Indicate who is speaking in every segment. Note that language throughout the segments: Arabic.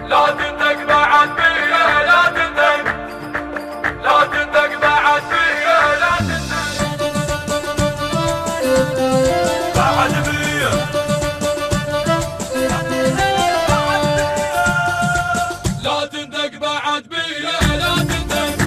Speaker 1: لا تندق بعد بيا، لا تندق، لا تندق بعد بيا، لا تندق بعد بيا، لا تندق بعد بيا، لا تندق،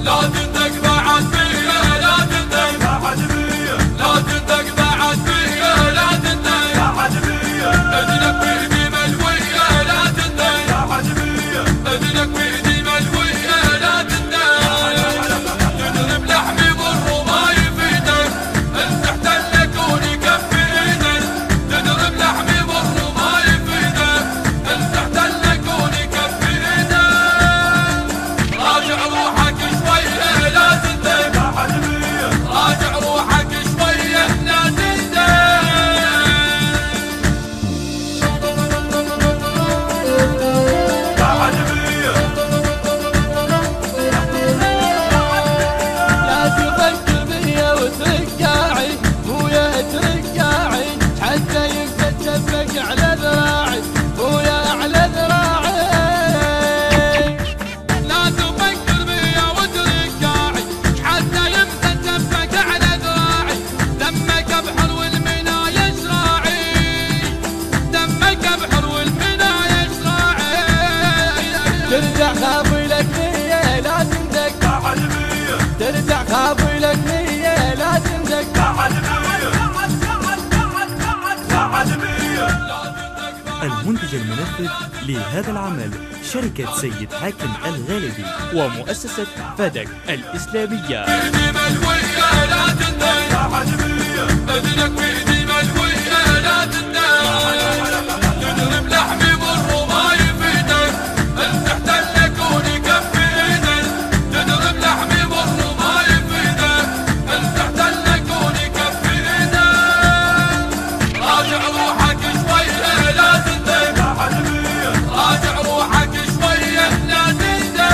Speaker 1: لا تندق بعد بيا، لا تندق بعد بيا، لا تندق بعد بيا، لا تندق بعد بيا، اذنك بيدي ملوية، لا تندق بعد بيا، اذنك بيدي ملوية، لا تندق، تضرب لحمي مر وما يفيدك، انت احتلك ونكفي ايدك، تضرب لحمي مر وما يفيدك، انت احتلك ونكفي ايدك، راجع روحك شوية لا تندق بعد بيا، راجع روحك شوية لا تندق بعد بيا،
Speaker 2: لا تفكر بيا وترقاعي ويا ترقاعي حتى يبدا تشبك على ذراعي ويا على ذراعي. لا تفكر بيا وترقاعي حتى يبدا تشبك على ذراعي، دمك بحر والمنى يشراعي، دمك بحر والمنى يشراعي. ترجع خافي لك نية لا تندق
Speaker 1: بعد بيا،
Speaker 2: ترجع خافي لك نية لا تندق
Speaker 1: بعد بيا، بعد بيا، لا تندق
Speaker 3: المنتج المنفذ لهذا العمل شركة سيد حاكم الغالبي ومؤسسة فدك الإسلامية.
Speaker 1: بيدي ملوية لا تندق بعد بيا، اذنك بيدي ملوية لا تندق، تضرب لحمي مر وما يفيدك، انت احتلك ونكفي ايدك، تضرب لحمي مر وما يفيدك، انت احتلك ونكفي ايدك، راجع روحك شوية لا تندق بعد بيا، راجع روحك شوية لا تندق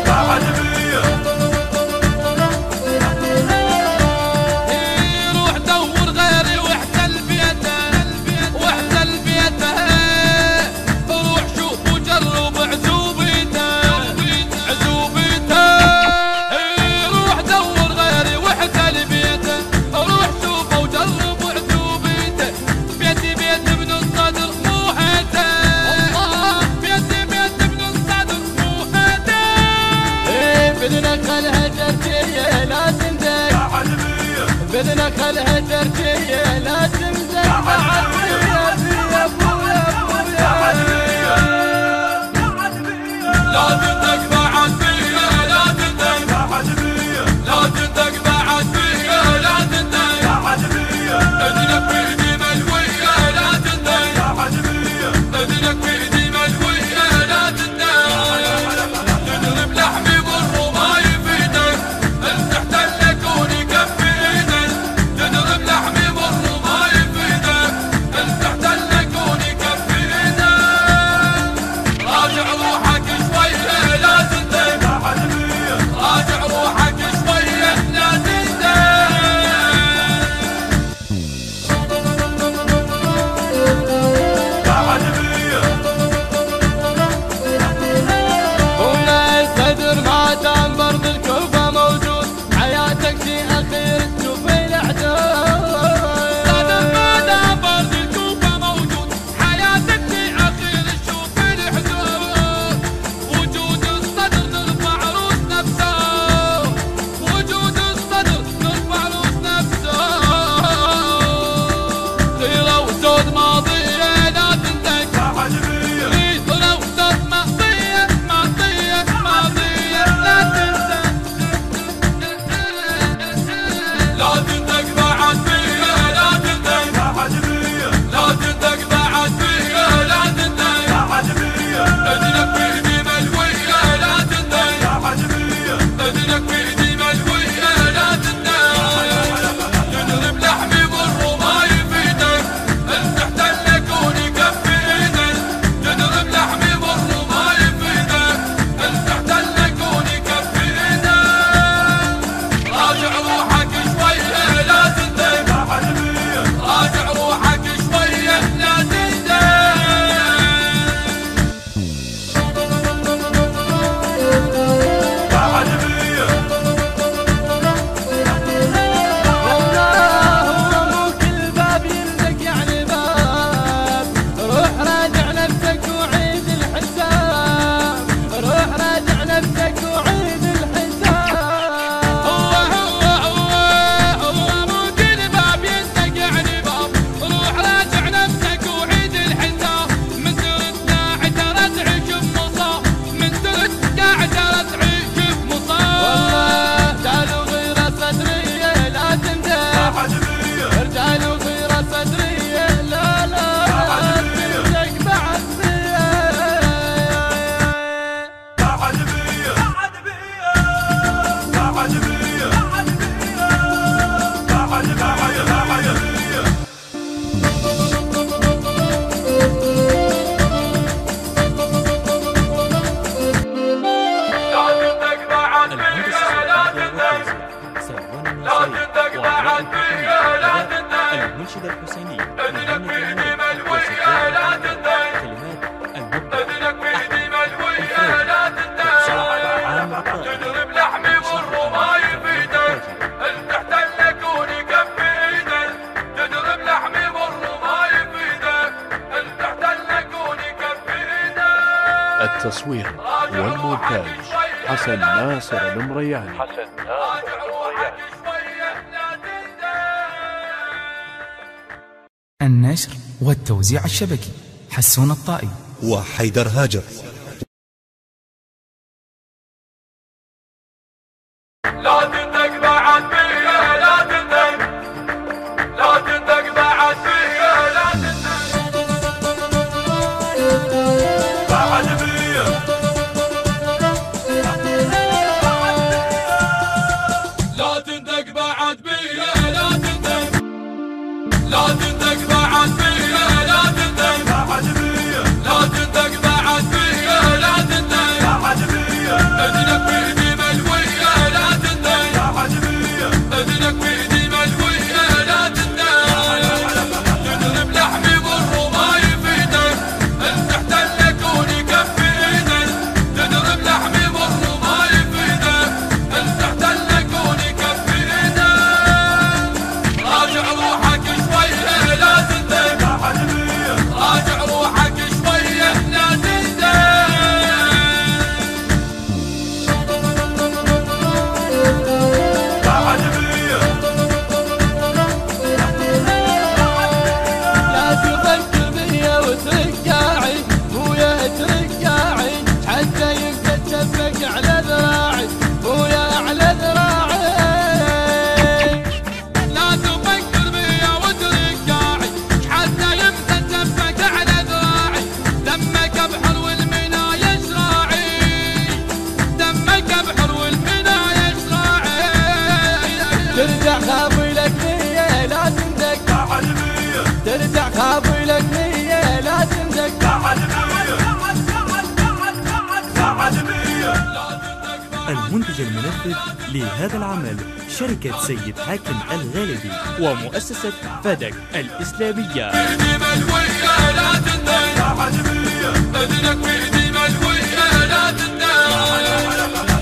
Speaker 1: بعد بيا،
Speaker 4: التصوير والمونتاج حسن ناصر المرياني.
Speaker 5: النشر والتوزيع الشبكي حسون الطائي
Speaker 6: وحيدر هاجر.
Speaker 1: لا تندق بعد بيا، لا تندق، لا تندق بعد بيا، لا تندق بعد بيا، لا تندق بعد بيا، لا تندق، لا تندق بعد بيا، لا تندق بعد بيا، لا تندق بعد بيا، لا تندق بعد بيا، اذنك بيدي ملوية، لا تندق بعد بيا، اذنك بيدي ملوية، لا تندق، تضرب لحمي بالرما يفيدك، انت احتلك ونكفي ايدك، تضرب لحمي بالرما يفيدك، انت احتلك ونكفي ايدك، راجع روحك شوية لا تندق بعد بيا، راجع روحك شوية لا تندق بعد بيا،
Speaker 2: لا تفكر بيا وترقاعي ويا ترقاعي حتى يبدا تشبك على ذراعي ويا على ذراعي. لا تفكر بيا وترقاعي حتى يبدا تشبك على ذراعي، دمك بحر والمنى يشراعي، دمك بحر والمنى يشراعي. ترجع خافي لك نية لا تندق
Speaker 1: بعد بيا،
Speaker 2: ترجع خافي لك نية لا تندق
Speaker 1: بعد بيا، بعد بيا، لا تندق
Speaker 3: المنتج المنفذ لهذا العمل شركة سيد حاكم الغالبي ومؤسسة فادك الإسلامية.
Speaker 1: بيدي ملوية لا تندق بعد بيا، اذنك بيدي ملوية لا تندق،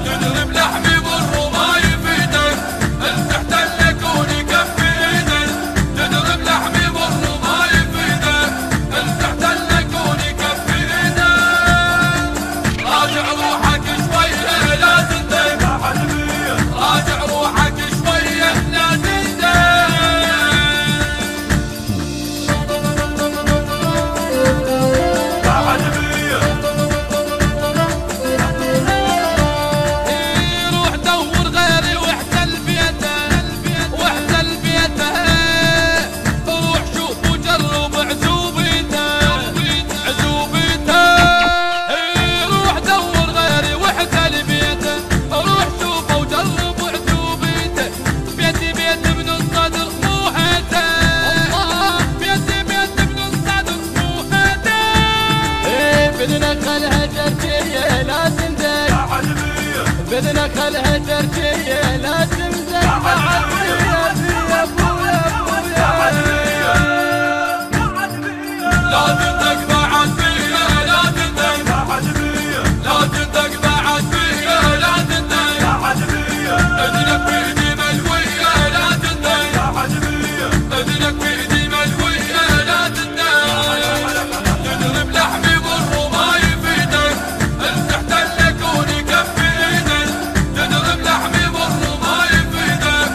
Speaker 1: تضرب لحمي بالرما يفيدك، انت احتلك ونكفي ايدك، تضرب لحمي بالرما يفيدك، انت احتلك ونكفي ايدك، راجع روحك شوية لا تندق بعد بيا، راجع روحك شوية لا تندق بعد بيا،
Speaker 2: روح دور غيري واحتل بيته، واحتل بيته، روح شوف وجرب عزوبيته، عزوبيته. روح دور غيري واحتل بيته، روح شوف وجرب عزوبيته، بيتي بيت ابن الصدر مو هيته، بيتي بيت ابن الصدر مو هيته. بدنا خلها تركية لا تندق
Speaker 1: بعد بيا،
Speaker 2: بدنا خلها تركية لا تمزق بعد بيا بيا بويا بويا.
Speaker 1: لا تندق بعد بيا، لا تندق بعد بيا، لا تندق بعد بيا، لا تندق بعد بيا، اذنك بيدي ملوية لا تندق بعد بيا، اذنك بيدي ملوية لا تندق، تضرب لحمي بالرما يفيدك، انت احتلك ونكفي ايدك، تضرب لحمي بالرما يفيدك،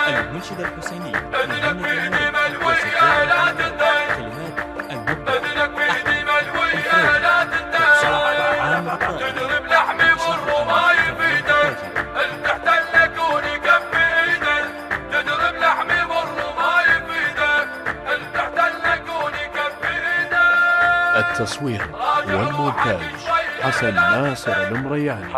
Speaker 3: المنشد الحسيني محمد المالك وسجاد الحمد كلمات المبدع أحمد الفريد عامر الطاهر
Speaker 1: تضرب لحمي والرماي في ايدك انت احتل كوني كف ايدك تضرب لحمي والرماي في ايدك انت احتل كوني كف ايدك.
Speaker 4: التصوير والمونتاج حسن ناصر المرياني.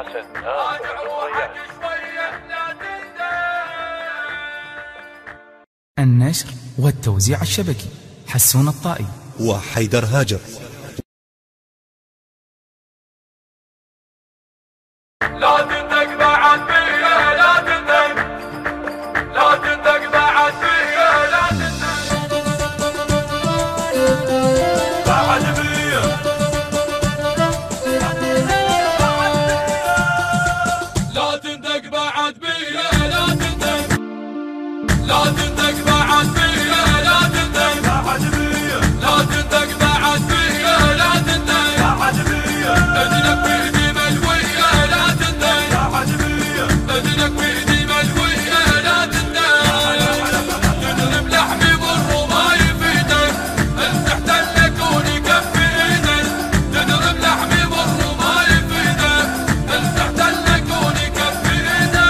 Speaker 5: النشر والتوزيع الشبكي حسون الطائي
Speaker 6: وحيدر هاجر.
Speaker 1: لا تندق بعد بيا لا تندق لا تندق بعد بيا لا تندق بعد بيا لا تندق بعد بيا لا تندق لا تندق بعد بيا لا تندق بعد بيا لا تندق بعد بيا لا تندق بعد بيا اذنك بايدي ملويه لا تندق بعد بيا اذنك بايدي ملويه لا تندق تضرب لحمي بالرماي في ايدك انت احتل كوني كف ايدك تضرب لحمي بالرماي في ايدك انت احتل كوني كف ايدك.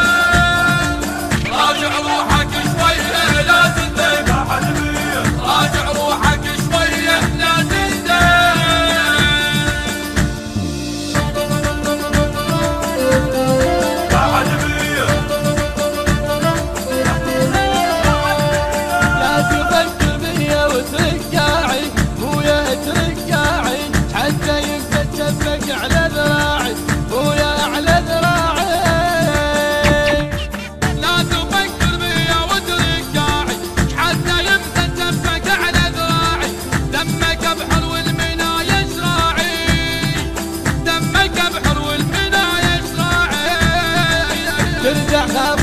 Speaker 1: راجع روحك شويه لا تندق بعد بيا راجع روحك شويه لا تندق بعد بيا
Speaker 2: لا تفكر بيا وترقاعي ويا ترقاعي حتى يبدا تشبك على ذراعي ويا على ذراعي.
Speaker 1: لا تفكر بيا وترقاعي حتى يبدا تشبك على ذراعي دمك بحر والمنايا شراعي دمك بحر والمنايا شراعي.
Speaker 2: ترجع خاف